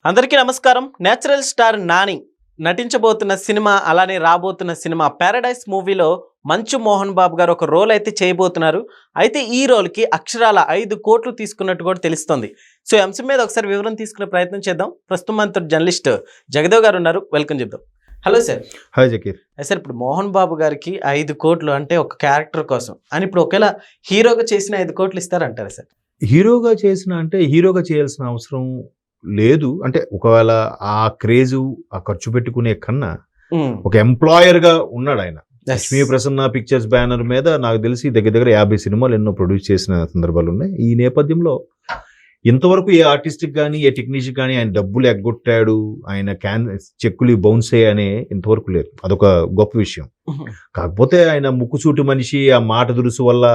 అందరికీ నమస్కారం. Natural star Nani నటించబోతున్న cinema, అలానే రాబోతున్న సినిమా 'పారడైస్' మూవీలో మంచు మోహన్ బాబు గారు ఒక రోల్ అయితే చేయబోతున్నారు. అయితే ఈ రోల్కి అక్షరాల 5 కోట్లు తీసుకున్నట్టు కూడా తెలుస్తుంది. సో ఈ అంశం మీద ఒకసారి వివరం తీసుకునే ప్రయత్నం చేద్దాం. ప్రస్తుతం మనతో జర్నలిస్ట్ జగదేవ్ గారు ఉన్నారు. వెల్కమ్ చెప్దాం. Hello sir. Hi Zakir. Sir, ఇప్పుడు మోహన్ బాబు గారికి 5 కోట్లు అంటే ఒక క్యారెక్టర్ కోసం అని, ఇప్పుడు ఒకవేళ హీరోగా చేసిన 5 కోట్లు ఇస్తారంటారా సార్? హీరోగా చేసిన అంటే హీరోగా చేయాల్సిన అవసరం లేదు. అంటే ఒకవేళ ఆ క్రేజు ఆ ఖర్చు పెట్టుకునే కన్నా ఒక ఎంప్లాయర్ గా ఉన్నాడు ఆయన. లక్ష్మీ ప్రసన్న పిక్చర్స్ బ్యానర్ మీద నాకు తెలిసి దగ్గర దగ్గర 50 సినిమాలు ఎన్నో ప్రొడ్యూస్ చేసిన సందర్భాలు ఉన్నాయి. ఈ నేపథ్యంలో ఇంతవరకు ఏ ఆర్టిస్ట్కి కానీ ఏ టెక్నీషియన్ కానీ ఆయన డబ్బులు ఎగ్గొట్టాడు, ఆయన చెక్కులు బౌన్స్ అయ్యానే ఇంతవరకు లేదు. అదొక గొప్ప విషయం. కాకపోతే ఆయన ముక్కుసూటి మనిషి, ఆ మాట దురుసు వల్ల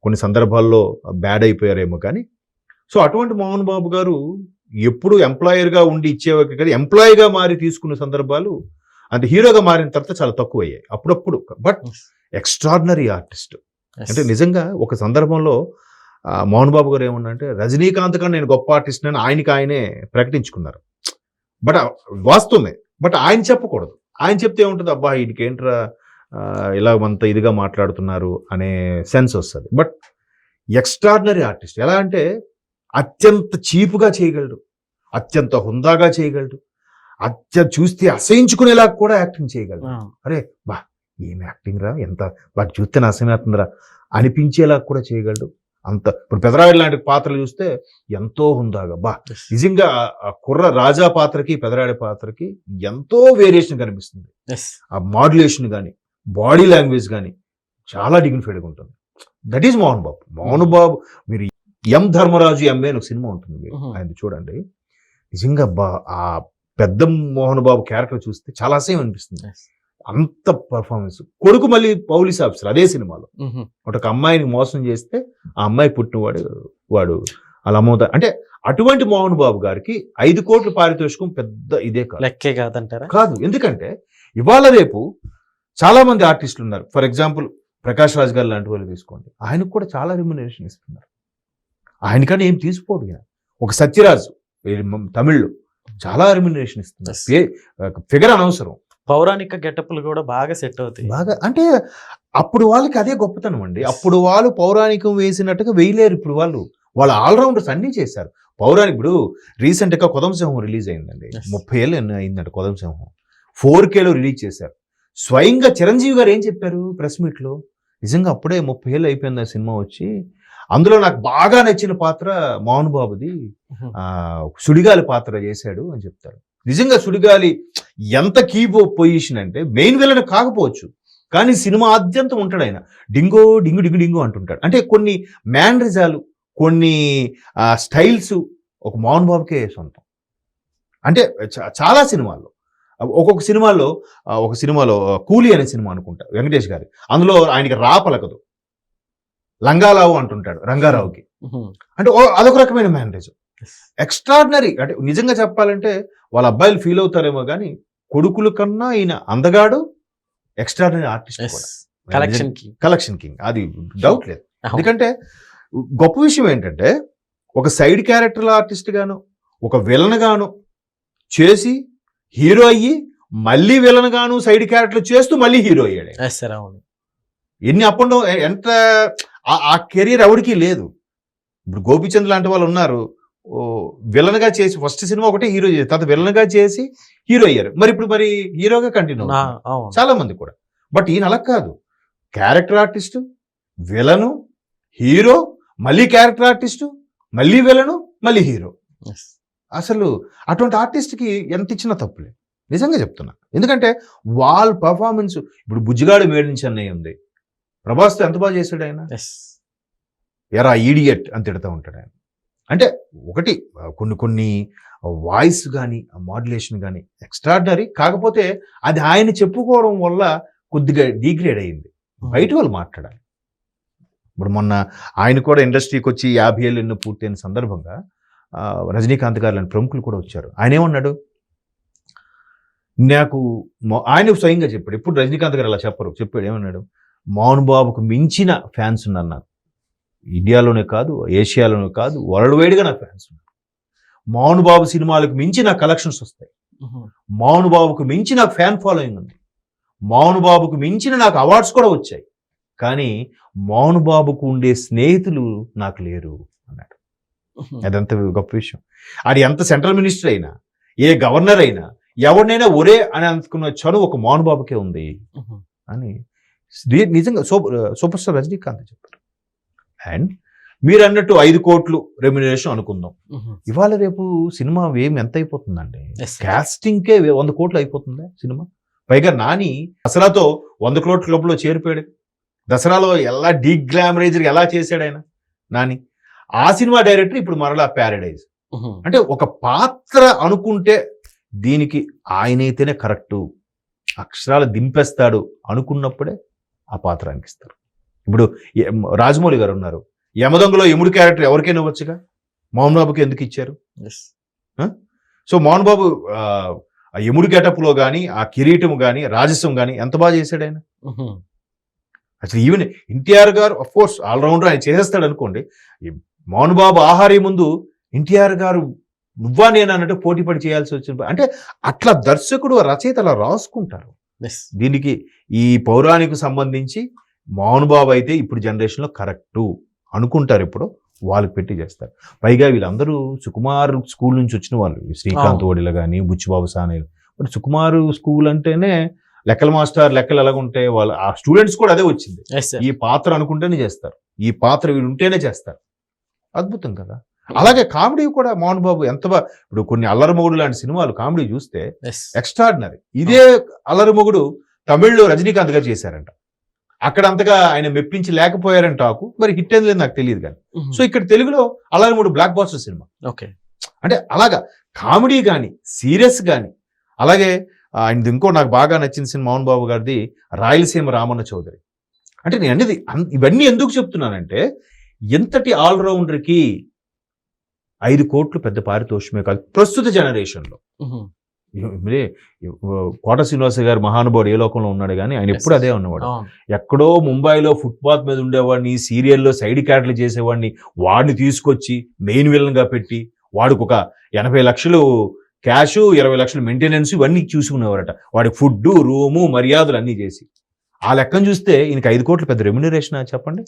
కొన్ని సందర్భాల్లో బ్యాడ్ అయిపోయారేమో. కానీ సో అటువంటి మోహన్ బాబు గారు ఎప్పుడు ఎంప్లాయర్గా ఉండి ఇచ్చేవారు కదా, ఎంప్లాయీగా మారి తీసుకున్న సందర్భాలు అంటే హీరోగా మారిన తర్వాత చాలా తక్కువ అయ్యాయి అప్పుడప్పుడు. But extraordinary artist. అంటే నిజంగా ఒక సందర్భంలో మోహన్ బాబు గారు ఏమన్నారంటే, రజనీకాంత్ కన్నా నేను గొప్ప ఆర్టిస్ట్ అని ఆయనే ప్రకటించుకున్నారు. బట్ వాస్తవమే. బట్ ఆయన చెప్పకూడదు. ఆయన చెప్తే ఏముంటుంది, అబ్బా వీడికేంట్రా ఇలా అంత ఇదిగా మాట్లాడుతున్నారు అనే సెన్స్ వస్తుంది. But extraordinary artist. ఎలా అంటే అత్యంత చీపుగా చేయగలడు, అత్యంత హుందాగా చేయగలడు, చూస్తే అసహించుకునేలా కూడా యాక్టింగ్ చేయగలడు. అరే బా ఏం యాక్టింగ్ రా, ఎంత వాటి చూస్తే అసహ్యమవుతుందిరా అనిపించేలా కూడా చేయగలడు. అంత ఇప్పుడు పెదరాయుడు లాంటి పాత్రలు చూస్తే ఎంతో హుందాగా, బా నిజంగా ఆ కుర్ర రాజా పాత్రకి పెదరాయుడు పాత్రకి ఎంతో వేరియేషన్ కనిపిస్తుంది. ఆ మాడ్యులేషన్ కానీ బాడీ లాంగ్వేజ్ కానీ చాలా డిగ్నిఫైడ్గా ఉంటుంది. That is Mohan Babu. మోహన్ బాబు మీరు ఎం ధర్మరాజు ఎంఏ అని ఒక సినిమా ఉంటుంది, మీరు ఆయన చూడండి. నిజంగా ఆ పెద్ద మోహన్ బాబు క్యారెక్టర్ చూస్తే చాలా అసహ్యం అనిపిస్తుంది. అంత పర్ఫార్మెన్స్. కొడుకు మళ్ళీ పోలీస్ ఆఫీసర్ అదే సినిమాలో. ఒక అమ్మాయిని మోసం చేస్తే ఆ అమ్మాయి వాడు అలా అమ్మవుతారు. అంటే అటువంటి మోహన్ బాబు గారికి 5 కోట్ల పారితోషికం పెద్ద ఇదే కాదు, లెక్కే కాదంటారా? కాదు. ఎందుకంటే ఇవాళ రేపు చాలా మంది ఆర్టిస్టులు ఉన్నారు. ఫర్ ఎగ్జాంపుల్ ప్రకాష్ రాజ్ గారు లాంటి వాళ్ళు తీసుకోండి, ఆయనకు కూడా చాలా రెమ్యునరేషన్ ఇస్తున్నారు. ఆయనకన్నా ఏం తీసుకోడు. ఒక సత్యరాజు తమిళ్లో చాలా రెమ్యునరేషన్ ఇస్తున్నారు. ఫిగర్ అనవసరం. పౌరాణిక గెటప్లు కూడా బాగా సెట్ అవుతాయి. బాగా అంటే అప్పుడు వాళ్ళకి అదే గొప్పతనం అండి. అప్పుడు వాళ్ళు పౌరాణికం వేసినట్టుగా వేయలేరు. ఇప్పుడు వాళ్ళు ఆల్రౌండర్స్ అన్నీ చేశారు. పౌరాణిక ఇప్పుడు రీసెంట్గా కొదంసింహం రిలీజ్ అయిందండి. 30 ఏళ్ళు అయిందంట కొదంసింహం. 4Kలో రిలీజ్ చేశారు. స్వయంగా చిరంజీవి గారు ఏం చెప్పారు ప్రెస్ మీట్లో, నిజంగా అప్పుడే 30 ఏళ్ళు అయిపోయింది ఆ సినిమా వచ్చి, అందులో నాకు బాగా నచ్చిన పాత్ర మోహన్ బాబుది, సుడిగాలి పాత్ర చేశాడు అని చెప్తారు. నిజంగా సుడిగాలి ఎంత కీ పొజిషన్ అంటే మెయిన్ విలన్ కాకపోవచ్చు, కానీ సినిమా ఆద్యంతం ఉంటాడు ఆయన. డింగో డింగు డింగు డింగు అంటుంటాడు. అంటే కొన్ని మ్యానరిజాలు, కొన్ని స్టైల్స్ ఒక మోహన్ బాబుకే సొంతం. అంటే చాలా సినిమాల్లో ఒక సినిమాలో కూలీ అనే సినిమా అనుకుంటా వెంకటేష్ గారి, అందులో ఆయనకి రా పలకదు, లంగారావు అంటుంటాడు రంగారావుకి. అంటే అదొక రకమైన మ్యానరిజం. ఎక్స్ట్రాడినరీ. అంటే నిజంగా చెప్పాలంటే వాళ్ళ అబ్బాయిలు ఫీల్ అవుతారేమో కానీ కొడుకుల కన్నా ఈయన అందగాడు, ఎక్స్ట్రాడినరీ ఆర్టిస్ట్ కూడా. కలెక్షన్ కింగ్, అది డౌట్ లేదు. ఎందుకంటే గొప్ప విషయం ఏంటంటే ఒక సైడ్ క్యారెక్టర్ ఆర్టిస్ట్ గాను ఒక విలన్ గాను చేసి హీరో అయ్యి మళ్ళీ విలన్ గాను సైడ్ క్యారెక్టర్ చేస్తూ మళ్ళీ హీరో అయ్యాడు. ఎన్ని అప్ అండ్ డౌన్, ఎంత ఆ కెరీర్ ఎవరికి లేదు. ఇప్పుడు గోపీచంద్ లాంటి వాళ్ళు ఉన్నారు, విలన్గా చేసి ఫస్ట్ సినిమా ఒకటే హీరో చేసి తర్వాత విలన్గా చేసి హీరో అయ్యారు. మరి హీరోగా కంటిన్యూ చాలా మంది కూడా. బట్ ఈయన అలా కాదు. క్యారెక్టర్ ఆర్టిస్టు, విలను, హీరో, మళ్ళీ క్యారెక్టర్ ఆర్టిస్టు, మళ్ళీ విలను, మళ్ళీ హీరో. అసలు అటువంటి ఆర్టిస్ట్కి ఎంత ఇచ్చినా తప్పులే, నిజంగా చెప్తున్నా. ఎందుకంటే వాళ్ళ పర్ఫార్మెన్స్, ఇప్పుడు బుజ్జిగాడు మేడ్ నుంచి అన్నయ్య ఉంది, ప్రభాస్తో ఎంత బాగా చేశాడు ఆయన. ఎరా ఈడియట్ అని తిడతా ఉంటాడు ఆయన. అంటే ఒకటి కొన్ని వాయిస్ కానీ మాడ్యులేషన్ కానీ ఎక్స్ట్రాడినరీ. కాకపోతే అది ఆయన చెప్పుకోవడం వల్ల కొద్దిగా డిగ్రేడ్ అయ్యింది. బయట వాళ్ళు మాట్లాడాలి. ఇప్పుడు మొన్న ఆయన కూడా ఇండస్ట్రీకి వచ్చి 50 ఏళ్ళు ఎన్నో పూర్తయిన సందర్భంగా రజనీకాంత్ గారు లాంటి ప్రముఖులు కూడా వచ్చారు. ఆయన ఏమన్నాడు, ఆయన స్వయంగా చెప్పాడు, ఎప్పుడు రజనీకాంత్ గారు అలా చెప్పాడు. ఏమన్నాడు, మోహన్ బాబుకు మించిన ఫ్యాన్స్ ఉన్నారు నాకు, ఇండియాలోనే కాదు, ఏషియాలోనే కాదు, వరల్డ్ వైడ్గా నాకు ఫ్యాన్స్ ఉన్నారు. మోహన్ బాబు సినిమాలకు మించి నాకు కలెక్షన్స్ వస్తాయి, మోహన్ బాబుకు మించి నాకు ఫ్యాన్ ఫాలోయింగ్ ఉంది, మోహన్ బాబుకు మించిన నాకు అవార్డ్స్ కూడా వచ్చాయి, కానీ మోహన్ బాబుకు ఉండే స్నేహితులు నాకు లేరు అన్నాడు. అదంత గొప్ప విషయం. అది ఎంత సెంట్రల్ మినిస్టర్ అయినా, ఏ గవర్నర్ అయినా, ఎవరినైనా ఒరే అని అనుకున్న చనువు ఒక మోహన్ బాబుకే ఉంది అని నిజంగా సూపర్ స్టార్ రజనీకాంత్ చెప్పారు. అండ్ మీరు అన్నట్టు 5 కోట్లు రెమ్యునరేషన్ అనుకుందాం, ఇవాళ రేపు సినిమా ఏమి ఎంత అయిపోతుందండి, కాస్టింగ్కే 100 కోట్లు అయిపోతుందా సినిమా. పైగా నాని దసరాతో 100 కోట్ల క్లబ్లో చేరిపోయాడు. దసరాలో ఎలా డీగ్లామరైజర్ ఎలా చేశాడు ఆయన నాని. ఆ సినిమా డైరెక్టర్ ఇప్పుడు మరలా ప్యారడైజ్. అంటే ఒక పాత్ర అనుకుంటే దీనికి ఆయనైతేనే కరెక్టు, అక్షరాలు దింపేస్తాడు అనుకున్నప్పుడే ఆ పాత్ర అనిపిస్తారు. ఇప్పుడు రాజమౌళి గారు ఉన్నారు, యమదొంగలో యముడు క్యారెక్టర్ ఎవరికైనా ఇవ్వచ్చుగా, మోహన్ బాబుకి ఎందుకు ఇచ్చారు? సో మోహన్ బాబు ఆ యముడు గెటప్లో కానీ, ఆ కిరీటం కానీ, రాజస్వం కానీ ఎంత బాగా చేశాడు ఆయన. అసలు ఈవెన్ ఎన్టీఆర్ గారు అఫ్ కోర్స్ ఆల్రౌండర్, ఆయన చేసేస్తాడు అనుకోండి. మోహన్ బాబు ఆహారీ ముందు ఎన్టీఆర్ గారు నువ్వా నేను అన్నట్టు పోటీ పడి చేయాల్సి వచ్చింది. అంటే అట్లా దర్శకుడు రచయిత అలా రాసుకుంటారు. దీనికి ఈ పౌరాణికు సంబంధించి మోహన్ బాబు అయితే ఇప్పుడు జనరేషన్లో కరెక్టు అనుకుంటారు, ఇప్పుడు వాళ్ళకి పెట్టి చేస్తారు. పైగా వీళ్ళందరూ సుకుమార్ స్కూల్ నుంచి వచ్చిన వాళ్ళు, శ్రీకాంత్ ఓడిల కానీ, బుచ్చిబాబు సానేలు. మరి సుకుమార్ స్కూల్ అంటేనే లెక్కల మాస్టర్, లెక్కలు ఎలాగుంటాయి, వాళ్ళు ఆ స్టూడెంట్స్ కూడా అదే వచ్చింది. ఈ పాత్ర అనుకుంటేనే చేస్తారు, ఈ పాత్ర వీడు ఉంటేనే చేస్తారు. అద్భుతం కదా. అలాగే కామెడీ కూడా మోహన్ బాబు ఎంత ఇప్పుడు కొన్ని అల్లరిమొగుడు లాంటి సినిమాలు కామెడీ చూస్తే ఎక్స్ట్రాడినరీ. ఇదే అల్లరిమొగుడు తమిళ్లో రజనీకాంత్ గారు చేశారంట, అక్కడ అంతగా ఆయన మెప్పించి లేకపోయారంట, మరి హిట్ అయింది లేదు నాకు తెలియదు కానీ. సో ఇక్కడ తెలుగులో అల్లరిమొగుడు బ్లాక్ బాస్టర్ సినిమా. ఓకే, అంటే అలాగా కామెడీ కానీ, సీరియస్ కానీ. అలాగే ఆయనది ఇంకో నాకు బాగా నచ్చిన సినిమా మోహన్ బాబు గారిది రాయలసీమ రామన్న చౌదరి. అంటే నేను అనేది ఇవన్నీ ఎందుకు చెప్తున్నానంటే, ఎంతటి ఆల్రౌండర్కి 5 కోట్లు పెద్ద పారితోషమే కాదు ప్రస్తుత జనరేషన్లో. కోట శ్రీనివాస గారు మహానుభావుడు ఏ లోకంలో ఉన్నాడు కానీ ఆయన ఎప్పుడు అదే ఉన్నవాడు. ఎక్కడో ముంబైలో ఫుట్పాత్ మీద ఉండేవాడిని, సీరియల్లో సైడ్ క్యారెక్టర్లు చేసేవాడిని, వాడిని తీసుకొచ్చి మెయిన్ విలన్ గా పెట్టి వాడికి ఒక 80 లక్షలు క్యాష్, 20 లక్షలు మెయింటెనెన్స్ ఇవన్నీ చూసుకునేవారట. వాడికి ఫుడ్, రూము, మర్యాదలు అన్నీ చేసి. ఆ లెక్కను చూస్తే ఈయనకి 5 కోట్లు పెద్ద రెమ్యునరేషన్ చెప్పండి.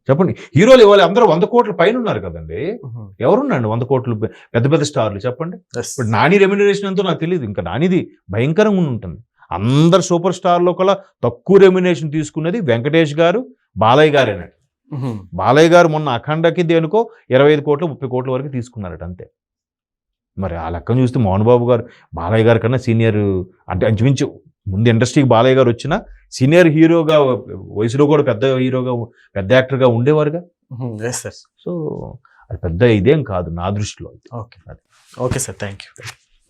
చెప్పండి, హీరోలు ఇవ్వాలి అందరూ 100 కోట్ల పైన ఉన్నారు కదండి. ఎవరున్నాండి 100 కోట్లు పెద్ద పెద్ద స్టార్లు చెప్పండి. ఇప్పుడు నాని రెమ్యునరేషన్ ఎంతో నాకు తెలియదు, ఇంకా నానిది భయంకరంగా ఉంటుంది. అందరు సూపర్ స్టార్లో కూడా తక్కువ రెమ్యునరేషన్ తీసుకున్నది వెంకటేష్ గారు, బాలయ్య గారు అన్నట్టు. బాలయ్య గారు మొన్న అఖండకి దేనికో 25 కోట్లు 30 కోట్ల వరకు తీసుకున్నారట అంతే. మరి ఆ లెక్కను చూస్తే మోహన్ బాబు గారు బాలయ్య గారి కన్నా సీనియర్, అంటే అంచుమించు ముందు ఇండస్ట్రీకి బాలయ్య గారు వచ్చినా సీనియర్ హీరోగా, వయసులో కూడా పెద్ద హీరోగా, పెద్ద యాక్టర్గా ఉండేవారుగా. సో అది పెద్ద ఇదేం కాదు నా దృష్టిలో. Okay sir, thank you.